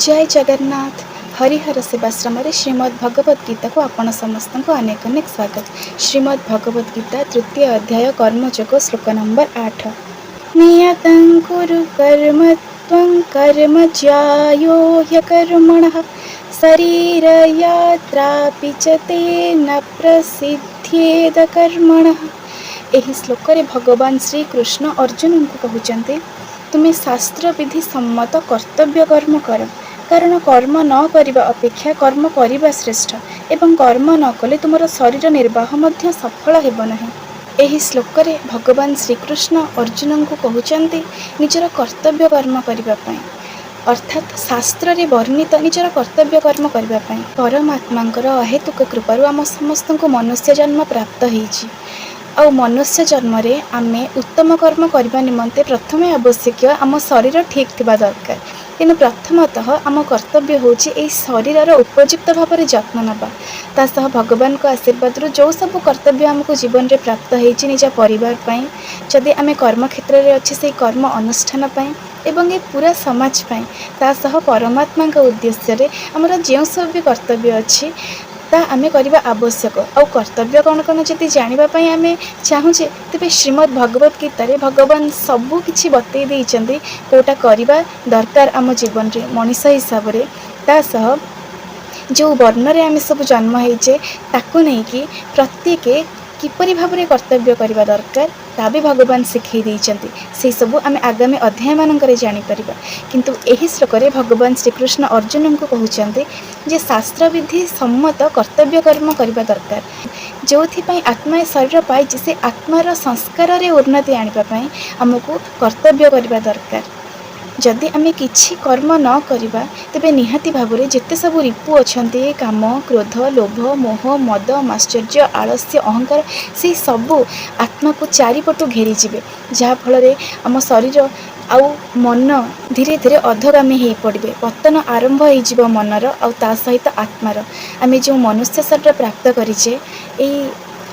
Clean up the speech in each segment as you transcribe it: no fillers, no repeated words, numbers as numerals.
जय जगन्नाथ। हरिहर सेवाश्रम श्रीमद् भगवद गीता को आपण समस्त को अनेक अनेक स्वागत। श्रीमद् भगवद गीता तृतीय अध्याय कर्मयोग श्लोक नंबर 8। नियतं कुरु कर्म त्वं कर्म ज्यायो ह्यकर्मणः शरीर यात्रापि च तेन प्रसिद्ध्येद कर्मणः। एही श्लोक रे भगवान श्री कृष्ण अर्जुन को कहउचंते तुम्हें शास्त्र विधि सम्मत कर्तव्य कर्म कर, कारण कर्म न करिबा अपेक्षा कर्म करिबा श्रेष्ठ एवं कर्म न कले तुमर शरीर निर्वाह मध्य सफल हेब नाही। एही श्लोक रे भगवान श्रीकृष्ण अर्जुन को कहउचंते निजर कर्तव्य कर्म करिबा पई, अर्थात शास्त्र रे वर्णित निजर कर्तव्य कर्म करिबा पई। परमात्मांकर अहेतुक कृपारु आम समस्त को मनुष्य जन्म प्राप्त होईछि। आउ मनुष्य जन्म रे आमे उत्तम कर्म करने निमंते प्रथमे आवश्यक आम शरीर ठीक थिबा दरकार। तेणु प्रथमतः आम कर्तव्य होछि एई शरीरर उपयुक्त भाव में जत्न नबा। तासह भगवान को आशीर्वाद जो सब कर्तव्य आमको जीवन में प्राप्त होइछि निज परिवार पई, जदि आमे कर्म क्षेत्र रे अछि से कर्म अनुष्ठान पई एवं ए पूरा समाज पई, तासह परमात्मा के उद्देश्य रे हमर जेउ सब भी कर्तव्य अछि ता आमे करिबा आवश्यक। आउ कर्तव्य कौन कौन जदि जानिबा पई आमे चाहुचे तेबे श्रीमद् भगवद गीता रे भगवान सबु किछि बतै दैछन्ती कोटा करिबा दरकार आम जीवन रे मनुष्य हिसाब रे। तासह जो वर्ण रे आमे सब जन्म हेइचे ताकू नै कि प्रत्येक किपरि भाव में कर्तव्य करने दरकार ता भी भगवान शिखई देइचंती। से सबू आमे आगामी अध्याय मानकरे जानि परिबा। किंतु एही श्लोक रे भगवान श्रीकृष्ण अर्जुन को कहउचंती जे शास्त्र विधि सम्मत कर्तव्य कर्म करने दरकार। जो आत्मा शरीर पाई से आत्मार संस्कार रे उन्नति आनिबा पई हमको कर्तव्य करने दरकार। जदि आमे किछि कर्म न करिबा तेबे निहाती भाव में जेते सब रिपु अछंती काम क्रोध लोभ मोह मद माश्चर्य आलस्य अहंकार से सबू आत्मा को चारिपटु घेरी जिवे, जहा फल रे आम शरीर आउ मन धीरे धीरे अधगामी हो पड़े। पतन आरंभ हो मनर आउ ता सहित आत्मार। आमे जो मनुष्य शरीर प्राप्त करिचे एई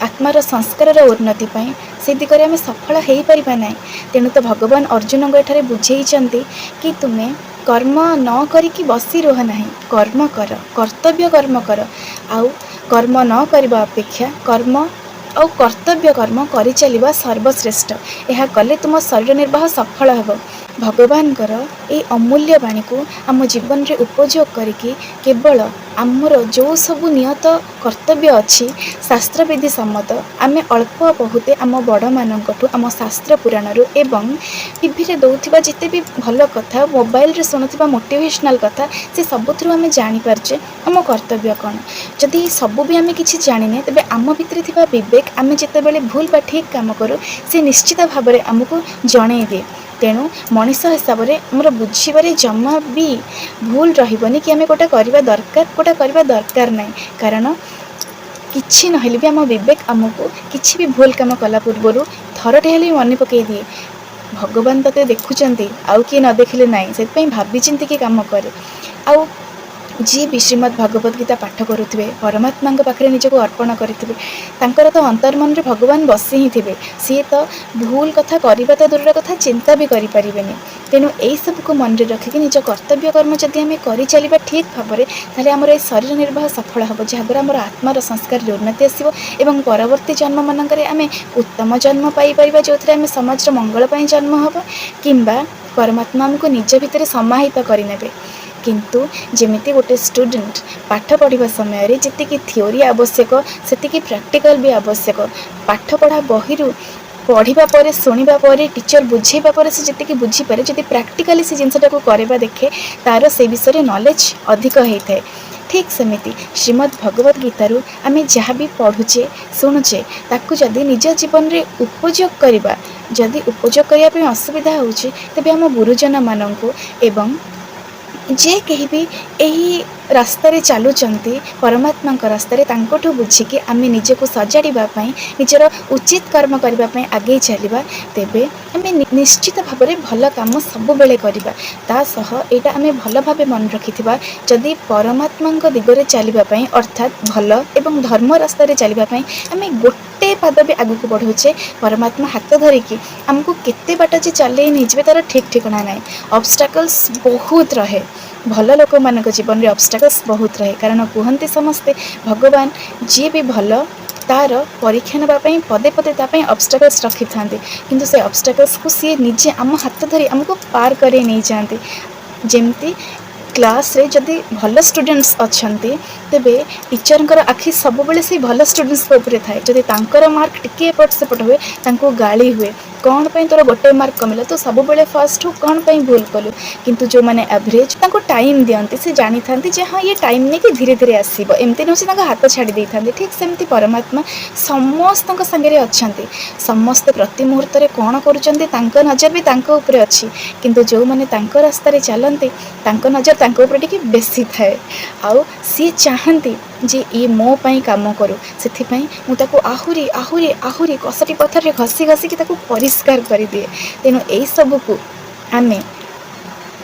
आत्मार संस्कार उन्नति पाई से दिगरे आमे सफल हो पारिबा नाही। तेणु तो भगवान अर्जुन को एठारे बुझेइचंती कि तुम्हें कर्म न करिकी बसी रुह नाही, कर्म कर, कर्तव्य कर्म कर। आउ कर्म न करिबा अपेक्षा कर्म आउ कर्तव्य कर्म करि चलिबा सर्वश्रेष्ठ। यह कले तुम शरीर निर्वाह सफल हेब। भगवान कर ए अमूल्य वाणी को आम जीवन रे उपयोग करिकी केवल आमर जो सब नियत कर्तव्य अच्छी शास्त्र विधि सम्मत आमे अल्प बहुते आम बड़ मानकठु आम शास्त्र पुराणरू एवं टीवी रे दौथिबा जिते भी भल कथा मोबाइल रे सुनुथिबा मोटिवेशनल कथा से सबुथरू आमे जानि पारछे आम कर्तव्य कौन। जदि सबू भी आमे किछि जानिने तेबे आम भितरे थिबा विवेक आमे जेतेबेले भूल बा ठीक काम करू से निश्चित भाव में आमको जणै दे। तेणु मनीष हिसाब से आमर बुझे जमा भी भूल रही कि आम गोटा करवा दरकार गोटा करवा दरकार नहीं। कारण किछि नहले भी आम विवेक आमको किछि भी भूल काम कला पूर्वर थरटे हेले मन पकई दिए भगवान तते देखुचंती आउ किए न देखिले नहीं, से भाभी चिंती कि काम करे। आउ जी भी श्रीमद् भगवद गीता पाठ करुवे परमात्मा पाखे निजक अर्पण करेंगे तांकर तो अंतर्मन रे भगवान बसी ही थे। सी तो भूल कथा करवा तो दूर कथा चिंता भी करें। तेणु यही सब को मन में रखिक निज कर्तव्य कर्म जदि आम कर चलवा ठीक भाव में ताले आमर शरीर निर्वाह सफल हम, जहाँद्वारा आमर आत्मार संस्कार उन्नति आसो एवं परवर्ती जन्म मानक आम उत्तम जन्म पाइपर जो आम समाज मंगल जन्म हम किंबा परमात्मा आमको निज भितर समाहित करें। किंतु जेमिति गोटे स्टूडेंट पाठ पढ़ा समय रे जितकी थ्योरी आवश्यक सेतिकी प्रैक्टिकल भी आवश्यक। पाठ पढ़ा बही पढ़ा पर शुणा पर टीचर बुझेबा पर से जितकी बुझीपे जदि प्रैक्टिकली से जिनटा को करवा देखे तार से विषय नॉलेज अधिक होता है। ठीक सेमिति श्रीमद् भगवद गीतारू आमे जहाँ भी पढ़ुचे शुणुचे ताकू जदि निज जीवन रे उपयोग करवा, जदि उपयोग करने असुविधा होउछि तेबे आम गुरुजन माननकु एवं जे कहीं भी यही रास्तार चलुचंती परमात्मा रास्तार तांकोठु बुझिकी आमे निजको सजाड़ापी निजर उचित कर्म करने आगे चलवा तेबे आमे निश्चित भाव में भल काम सब बेले करवा। तासह एटा आमे भल भाव मन रखिथिबा जदि परमात्मा दिगरे चलवाई अर्थात भल एवं धर्म रास्तार चलवाई आमे गोटे पाद भी आगू बढ़ुचे परमात्मा हाथ धरिकी आमको केते बाट जे चले नहीं तार ठीक ठिकाना ना। ऑब्स्टैकल्स बहुत रहे भल लोक मान जीवन में ऑब्स्टेकल्स बहुत रहे कारण कहते समस्ते भगवान जी भी भल तार परीक्षा नापी पदे पदे तापाई ऑब्स्टेकल्स रखी था किंतु से ऑब्स्टेकल्स को सी निजे आम हाथ धरी आमको पार कर नहीं जाते जमती क्लास रे जदि भल स्टूडेंट्स अच्छे तेबे टीचर आखि सब बेले से भल स्टूडेंट्स ऊपर थाए जदि तांकर मार्क टिके एपट सेपट हुए तांको गाली हुए कौन पे तोर गोटे मार्क कमिला तो सब बेले फर्स्ट हो कौन पे भूल कलु किंतु जो माने एवरेज तांको टाइम दियंती से जानी थांती जे हाँ ये टाइम नहीं कि धीरे धीरे आसीबो एमती नो से तांको हाथ छाड़ी दे थांती ठीक सेमती परमात्मा समस्त संगे अच्छे समस्त प्रति मुहूर्त रे कौन करुचंती तांको नजर भी तांको ऊपर अच्छी किंतु जो माने तांको रास्ता रे चलंती तांको नजर तांको ऊपर टिके बेसी थाए आउ सी चाहती जे ये मो पाई काम करू से मुझे आहुरी आहुरी आहुरी कसटी पथर रे घसी घसी कि ताको परिष्कार कर दिए तेणु यही सब को आम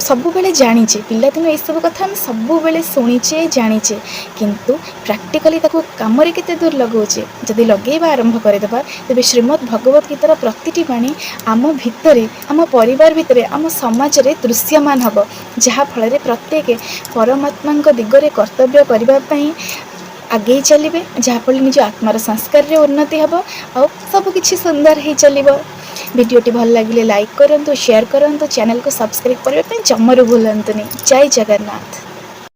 सब बेले जानीचे पिलादिन ये सब कथा आम सब बेले शुणीचे जानीचे किंतु प्रैक्टिकली ताको काम रे केते दूर लगौचे जदि लगेबा आरंभ करदेबा तेबे श्रीमद् भगवत गीतार प्रतिटी बाणी आम भितरे आम परिवार भितरे आम समाज रे दृश्यमान हब जहा फल रे प्रत्येक परमात्मा दिगरे कर्तव्य करबा पई आगे चलिए जहाँफल निज आत्मार संस्कार रे उन्नति हम आ सबकि सुंदर हो चलो वीडियोटी भल लगे लाइक करूँ शेयर करूँ चैनल को सब्सक्राइब करने जमारू भूलतुनि जय जगन्नाथ।